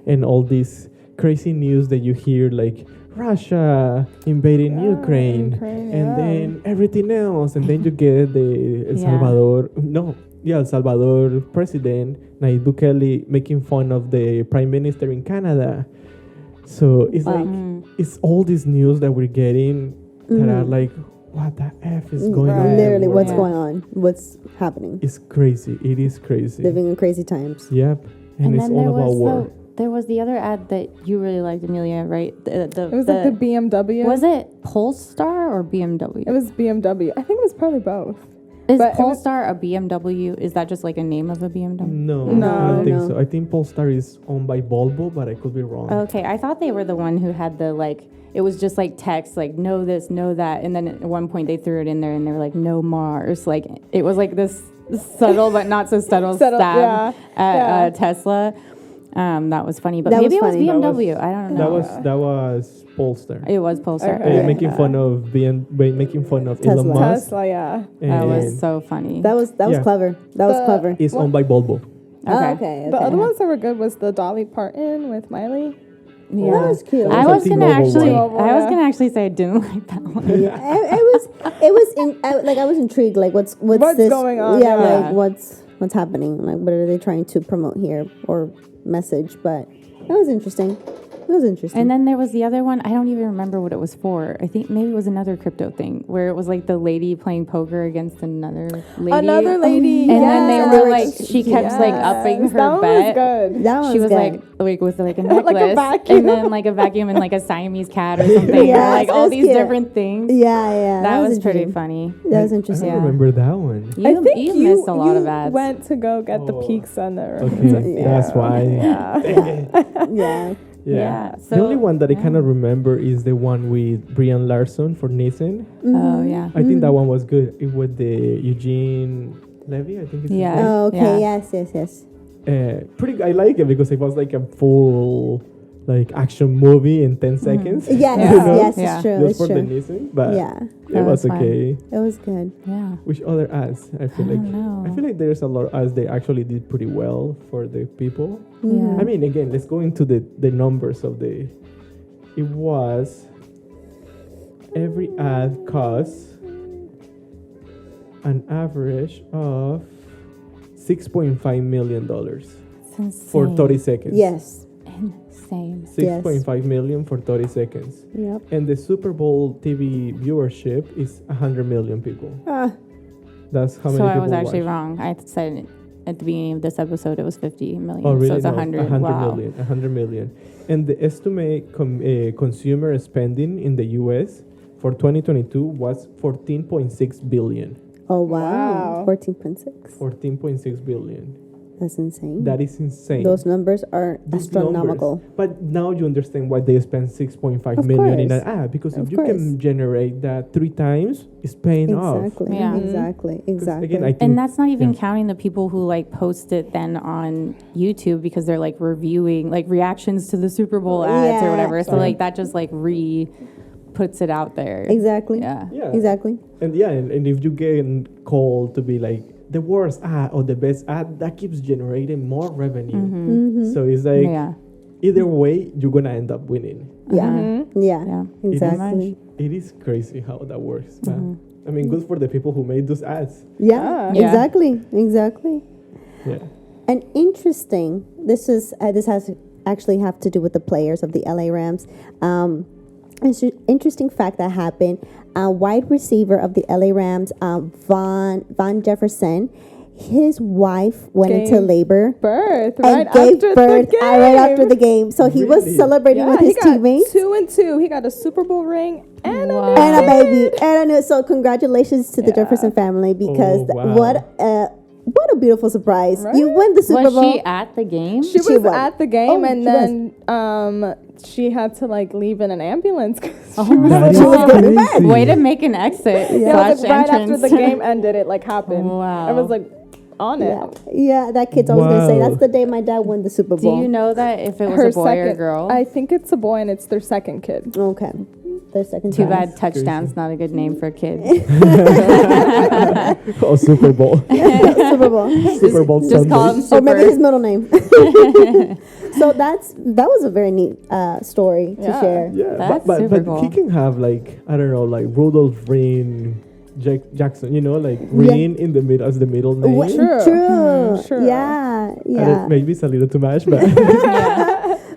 and all this crazy news that you hear, like Russia invading Ukraine, and then everything else, and then you get the El Salvador president Nayib Bukele making fun of the prime minister in Canada. So it's like it's all this news that we're getting that are like, what the F is going on? in the Literally, world? what's going on? What's happening? It's crazy. It is crazy. Living in crazy times. Yep. And it's then all about war. there was the other ad that you really liked, Amelia, right? It was like the BMW. Was it Polestar or BMW? It was BMW. I think it was probably both. Is but it was- Polestar a BMW? Is that just like a name of a BMW? No, No. I don't think No. so. I think Polestar is owned by Volvo, but I could be wrong. Okay, I thought they were the one who had the like. It was just like text, like know this, know that, and then at one point they threw it in there, and they were like, "No Mars." Like it was like this subtle but not so subtle Subtle, stab yeah, at yeah. Tesla. That was funny, but That maybe it was was funny. BMW. I don't know. That was Polestar. It was Polestar. Okay. Okay. Making fun of making fun of Tesla. Elon Musk. Tesla, yeah. That was and so funny. That was Yeah. clever. That was clever. It's owned by Volvo. Oh, okay. The other ones that were good was the Dolly Parton with Miley. Yeah. That was cute. I That was was a gonna T-Mobile actually, one. I was Yeah. gonna actually say I didn't like that one. Yeah, I was intrigued. Like, what's What's this going on? Yeah, Yeah. like what's happening? Like, what are they trying to promote here or message? But that was interesting. It was interesting. And then there was the other one. I don't even remember what it was for. I think maybe it was another crypto thing where it was like the lady playing poker against another lady. Another lady. And then they yes. were like, she kept like upping her that one bet. was good. that one She was good. like with like a necklace, Like a vacuum. and then like a vacuum and like a Siamese cat or something, Yes, or like it all was these cute. different things. Yeah. That was pretty interesting. funny. That was I interesting. don't Yeah. remember that one. You, you missed a lot of ads. Went to go get the Oh. Peak Center. Okay, that's why. Yeah. Yeah, the so- only one that I kind of remember is the one with Brian Larson for Nissan. Oh yeah. I think that one was good. It was the Eugene Levy, I think it's his Yeah. name. Oh, okay. Yeah. Yes. Pretty. I like it because it was like a full like action movie in 10 seconds. Yes. Yeah. Yes. Yeah. It's true. Just It's for the true. Nissan, but Yeah. it That was was fun. okay. It was good. Yeah. Which other ads? I feel I like don't know. I feel like there's a lot of ads they actually did pretty well for the people. Yeah. I mean, again, let's go into the numbers of the. It was every ad costs an average of $6.5 million It's insane. for 30 seconds. Yes. Insane. 6.5 million for 30 seconds. Yep. And the Super Bowl TV viewership is 100 million people. Ah, That's how many So people I was actually watch. wrong. I said at the beginning of this episode it was 50 million. Oh, really? So it's No, 100. 100 Wow. million. 100 million. And the estimate consumer spending in the US for 2022 was 14.6 billion. oh wow. Wow. 14.6. 14.6 billion. That's insane. That is insane. Those numbers are These astronomical. numbers. But now you understand why they spend 6.5 Of million in course. an ad, because Of if you course. can generate that 3 times, it's paying off. Exactly. Yeah. Exactly. 'Cause Exactly. Again, I think And that's not even yeah. counting the people who like post it then on YouTube because they're like reviewing like reactions to the Super Bowl ads or Yeah. whatever. So Yeah. like that just like puts it out there. Exactly. Yeah. Yeah. Exactly. And yeah, and if you get called to be like the worst ad or the best ad, that keeps generating more revenue. So it's like Yeah. either way, you're gonna end up winning. Yeah. Mm-hmm. Yeah. Yeah. Exactly. It is crazy how that works, man. I mean, good for the people who made those ads. Yeah. Yeah. Exactly. Exactly. Yeah. And interesting. This has actually have to do with the players of the LA Rams. It's an interesting fact that happened. Wide receiver of the LA Rams, Von Jefferson, his wife went into labor Birth and right gave after birth the game. right after the game. So he was Really? celebrating with he his got teammates 2 and 2. He got a Super Bowl ring and Wow. and a baby. And I know. So congratulations to the Jefferson family because Oh, wow. what a beautiful surprise! Right? You win the Super Was Bowl. she at the game? She was was. at the game, Oh, and she then she had to like leave in an ambulance. 'Cause Oh she was my That is God. crazy. Way to make an exit. yeah, it was slash like right after entrance. the game ended, it like happened. Wow. I was like on it. Yeah, that kid's always gonna say Wow. that's the day my dad won the Super Do Bowl. you know that if it was Her a boy second, or a girl? I think it's a boy, and it's their second kid. Okay, their second. Too time. bad touchdown's not a good name for a kid. Oh, Super Bowl. Super Bowl, Super Bowl Just call him Sunday. Super. or maybe his middle name. So that was a very neat story to Yeah. share. Yeah, That's but super he cool. can have like, I don't know, like Rudolph Rein Jackson, like Rein in the middle as the middle name. True. True. Sure. Yeah. I Yeah. don't- maybe it's a little too much, but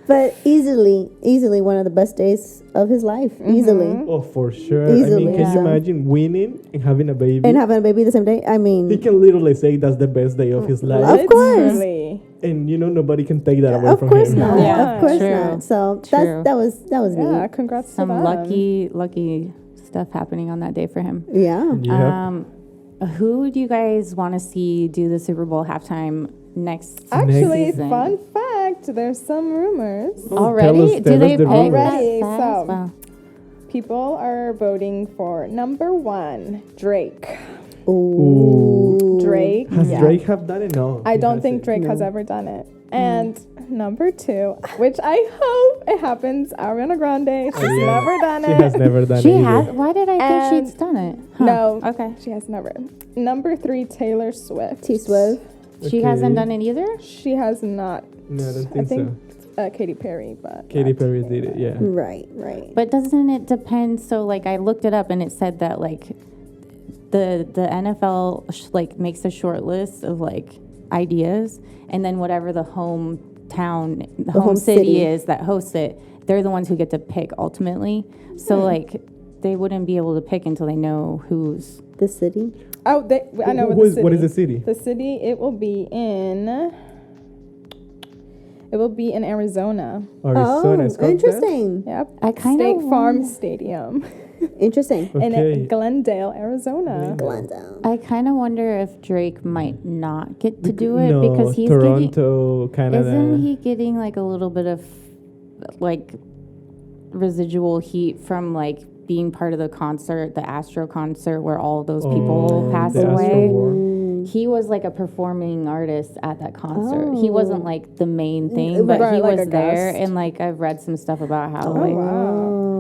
But easily one of the best days of his life. Easily. oh, for sure. Easily, I mean, can you yeah. imagine winning and having a baby? And having a baby the same day. I mean, He can literally say that's the best day of his life, Of course. Literally. and nobody can take that away of from course him. not. Yeah, Of course true. not. So True. that was Yeah, neat. congrats Some to them. lucky stuff happening on that day for him. Yeah. Yeah. Who do you guys want to see do the Super Bowl halftime next Actually, season? fun fact, there's some rumors. Already? Tell Do they us the pick rumors. that Already, fast? so- Wow. People are voting for number 1, Drake. Ooh. Drake. Has yeah. Drake have done it? No. I he don't think hasn't. Drake has No. ever done it. And number 2, which I hope it happens, Ariana Grande. She's Yeah. never done She it. has never done She it. has. either. Why did I And think she'd done it? Huh. No. Okay. She has never. Number 3, Taylor Swift. T-Swift. She Okay. hasn't done it either? She has not. No, I don't I think, think so. Katy Perry, but Katy not Perry Taylor. did it, yeah. Right. Right. But doesn't it depend? So, like, I looked it up and it said that, like, the NFL, makes a short list of, like, ideas. And then whatever the home home city city. is that hosts it, they're the ones who get to pick ultimately. So, like, they wouldn't be able to pick until they know who's. The city. Oh, I know Who what the is- city. what is the city? The city, it will be in Arizona. Arizona, Scottsdale? Interesting. Yep. I kind State of Farm Stadium Interesting. in Okay. Glendale, Arizona. Glendale. I kind of wonder if Drake might not get to do it No, because he's getting. Toronto, Canada. Isn't he getting like a little bit of like residual heat from like being part of the concert, the Astro concert, where all those people passed the Astro away? War. He was like a performing artist at that concert. He wasn't like the main thing, Right, but he like was a there, guest. and like I've read some stuff about how Oh, like. wow.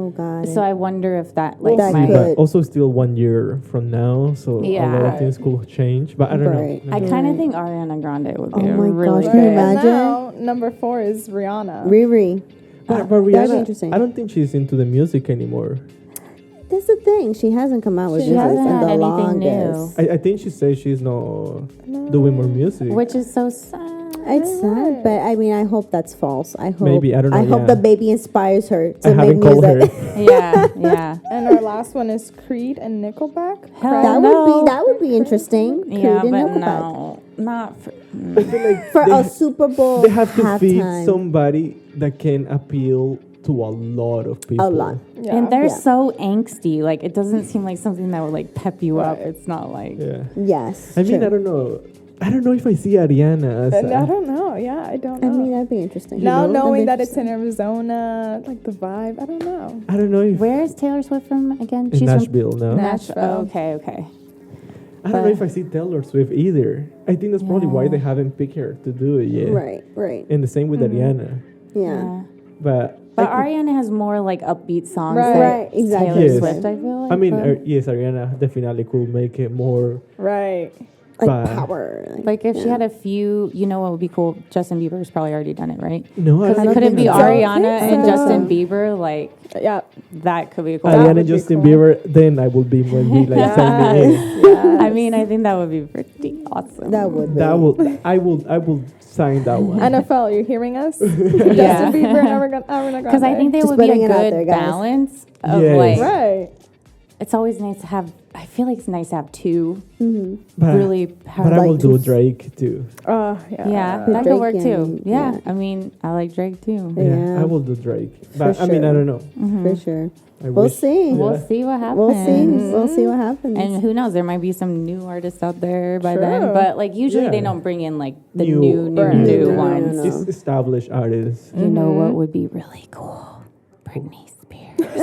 Oh, got it. So I wonder if that like That might. could- But also still 1 year from now, so a lot Yeah. of things could change. But I don't Right. know. I kind of think Ariana Grande would be Oh my really gosh, good. can you And imagine? now, number 4 is Rihanna. Riri. But that'd be Rihanna, interesting. I don't think she's into the music anymore. That's the thing. She hasn't come out with She music hasn't in had the anything new. longest. I think she says she's not doing more music. Which is so sad. It's sad, but I mean, I hope that's false. I hope. Maybe, I don't know, I hope yeah. the baby inspires her I to make haven't called music. her. Yeah. And our last one is Creed and Nickelback. Hell That no. would be interesting. Yeah, Creed but and Nickelback. no, not for. I feel like For they, a Super Bowl they have to feed halftime. somebody that can appeal to a lot of people. A lot. Yeah. And they're Yeah. so angsty. Like it doesn't seem like something that would like pep you up. Right. It's not like. Yeah. Yes. I mean, true. I don't know. I don't know if I see Ariana as And I a, don't know. Yeah, I don't I know. mean, that'd be interesting. now know, knowing that'd that be it's in Arizona, like the vibe, I don't know. I don't know if Where is Taylor Swift from again? in Nashville, no. Nah. Nashville. Nashville. Okay. I don't know if I see Taylor Swift either. I think that's probably why Yeah. they haven't picked her to do it yet. Right. And the same with Ariana. Yeah. But But I, Ariana has more like upbeat songs Right. than Right, exactly. Taylor Yes. Swift, I feel like. I mean, but- yes, Ariana definitely could make it more Right. power. Like if she had a few, you know what would be cool? Justin Bieber's probably already done it, right? No, I Because don't could it think be so. Ariana think and so. Justin Bieber? Like Yeah. that could be cool. That Ariana would be Justin cool. Bieber, then I will be when we like sign me in. I mean, I think that would be pretty awesome. That would be. I will sign that one. NFL, you hearing us? Yeah. Justin Bieber and Ariana Grande. Because I think they Just would be a putting it out good there, guys. balance of Yes. like. Right. It's always nice to have. I feel like it's nice to have two But- really But I powerful. will do Drake too. Yeah. Yeah, With that could Drake work too. and- Yeah. yeah. I mean, I like Drake too. Yeah. I will do Drake. But For I mean, I sure. don't know. For sure. I We'll wish. see. Yeah. We'll see what happens. We'll see. We'll see what happens. And who knows? There might be some new artists out there by True. then. But like usually they Yeah. don't bring in like the New- new Right. ones. No. It's established artists. You know what would be really cool? Britney Spears.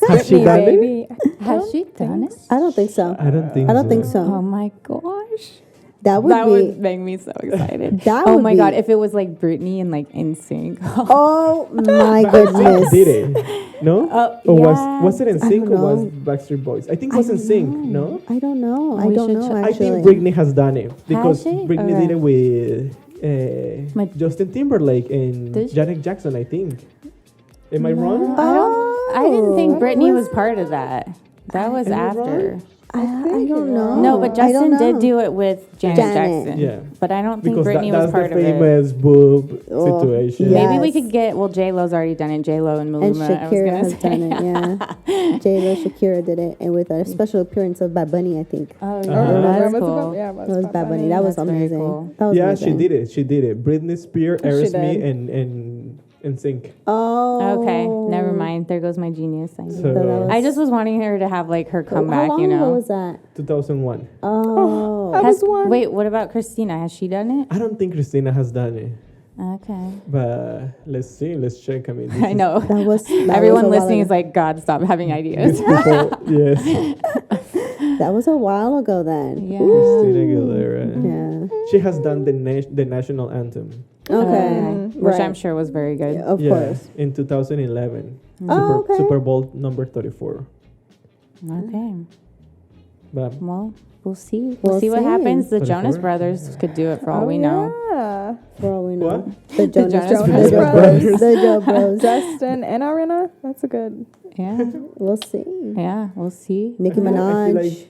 Has she Britney, done it? baby. Has she done it? I don't think so. I don't think I don't so. think so. Oh my gosh. That would That be. would make me so excited. That Oh would my be- god, if it was like Britney and like NSYNC. Oh my But NSYNC goodness. did it? No? Or yeah. was it in I sync or don't was know. Backstreet Boys? I think it was in sync. No? I don't know. I We don't should know. check. I Actually, think Britney has done it because she? Britney Okay. did it with My- Justin Timberlake and Did she? Janet Jackson. I think. Am I wrong? I didn't think Oh. Britney was part of that. That was Am I after. wrong? I don't know. No, but I don't Justin did know. do it with Janet Janet. Jackson. Yeah. But I don't think Because Britney that's was part the of it. famous boob Oh, situation. yeah. Maybe we Yes. could get, well, J-Lo's already done it. J-Lo and Maluma. And I was Shakira gonna has say. done it. Yeah, J-Lo, Shakira did it, and with a special appearance of Bad Bunny, I think. Oh, yeah, Uh-huh. that's What's it cool. called? Yeah, That was Bad Bunny. That was That's very amazing. cool. That was Yeah, amazing. she did it. She did it. Britney Spears, She Aerosmith, did. and Sync. Oh, Okay, never mind. There goes my genius. So that was- I just was wanting her to have like her How comeback, long you ago know. was that? 2001. Oh, I was one. Wait, what about Christina? Has she done it? I don't think Christina has done it, Okay. but let's see. Let's check. I mean, I know. that was that Everyone was a listening while is like, God, stop having ideas. These people, yes. ago. That was a while ago then. Yeah. Christina Aguilera. Yeah. She has done the national anthem. Okay. Which Right. I'm sure was very good. Yeah, of Yeah, course. in 2011. Oh, okay. Super Bowl number 34. Okay. But Well, we'll see. We'll We'll see what see. happens. The 34? Jonas Brothers could do it for all Oh, we know. Yeah. For all we know. What? The Jonas Jonas Brothers. Brothers. The Joe Bros. Justin and Ariana. That's a good. Yeah. We'll see. Yeah, we'll see. Nicki I feel Minaj. like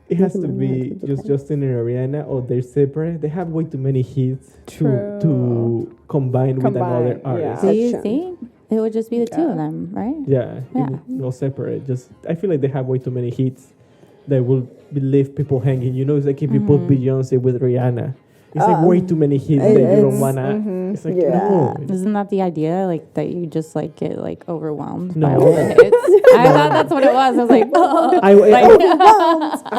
it has to Nicki be Minaj would just depend. Justin and Ariana, or they're separate. They have way too many hits True. to combine with another Combine, yeah. artist. Do you Sure. see? It would just be the two Yeah. of them, right? Yeah, Yeah. it will separate. Just I feel like they have way too many hits that will leave people hanging. You know, it's like if you put Beyonce with Rihanna, it's like way too many hits that you don't it's- wanna. It's like yeah. no. Isn't that the idea? Like that you just like get like overwhelmed No. by all the hits? I thought that's what it was. I was like, oh. I want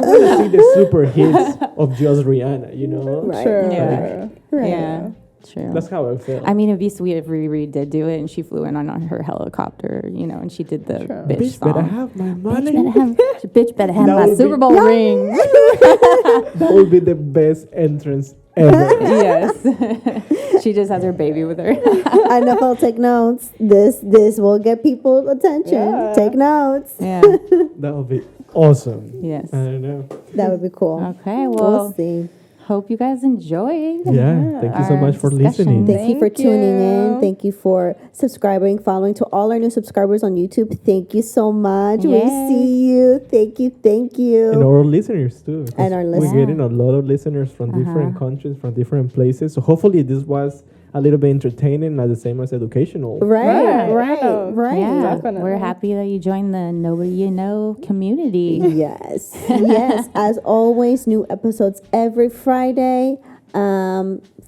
to see the super hits of just Rihanna. You know, Right. True. Yeah. Right. Yeah, true. that's how I feel. I mean, it'd be sweet if Riri did do it and she flew in on her helicopter, you know, and she did the True. bitch Bitch, song. better have my money. Bitch better have That my would be- Super Bowl ring. That would be the best entrance ever. Yes. She just has her baby with her. I know if I'll take notes. This will get people attention. Yeah. Take notes. Yeah. That would be awesome. Yes. I don't know. That would be cool. Okay. We'll Well, see. hope you guys enjoyed. Yeah, thank you so Our much for discussion. listening. Thank you for Thank tuning in. you. Thank you for subscribing, following. To all our new subscribers on YouTube, thank you so much. We Yay. see you. Thank you. Thank you. And our listeners too. because And our We're listeners. getting a lot of listeners from different countries, from different places. So hopefully this was a little bit entertaining and the same as educational. Right, Right. right. Yeah. Definitely. We're happy that you joined the Nobody You Know community. Yes. Yes. As always, new episodes every Friday.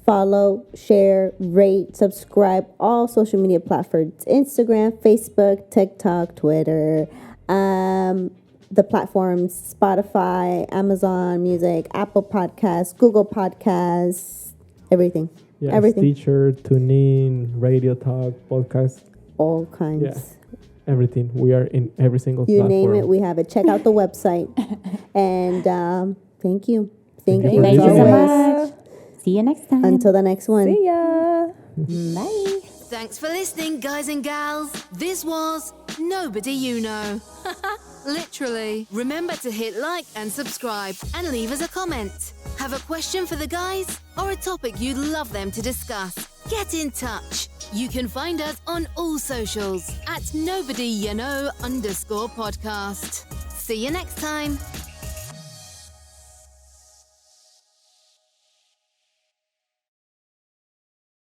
Follow, share, rate, subscribe, all social media platforms: Instagram, Facebook, TikTok, Twitter, the platforms Spotify, Amazon Music, Apple Podcasts, Google Podcasts, everything. Yes, Everything. Teacher, TuneIn, Radio Talk, podcast, All kinds. Yeah. everything. We are in every single You platform. name it, we have it. Check out the website. And thank you. Thank Thank you. you Thank as you so always. much. See you next time. Until the next one. See ya. Bye. Thanks for listening, guys and gals. This was Nobody You Know. Literally. Remember to hit like and subscribe and leave us a comment. Have a question for the guys or a topic you'd love them to discuss? Get in touch. You can find us on all socials at @NobodyYouKnow_podcast. See you next time.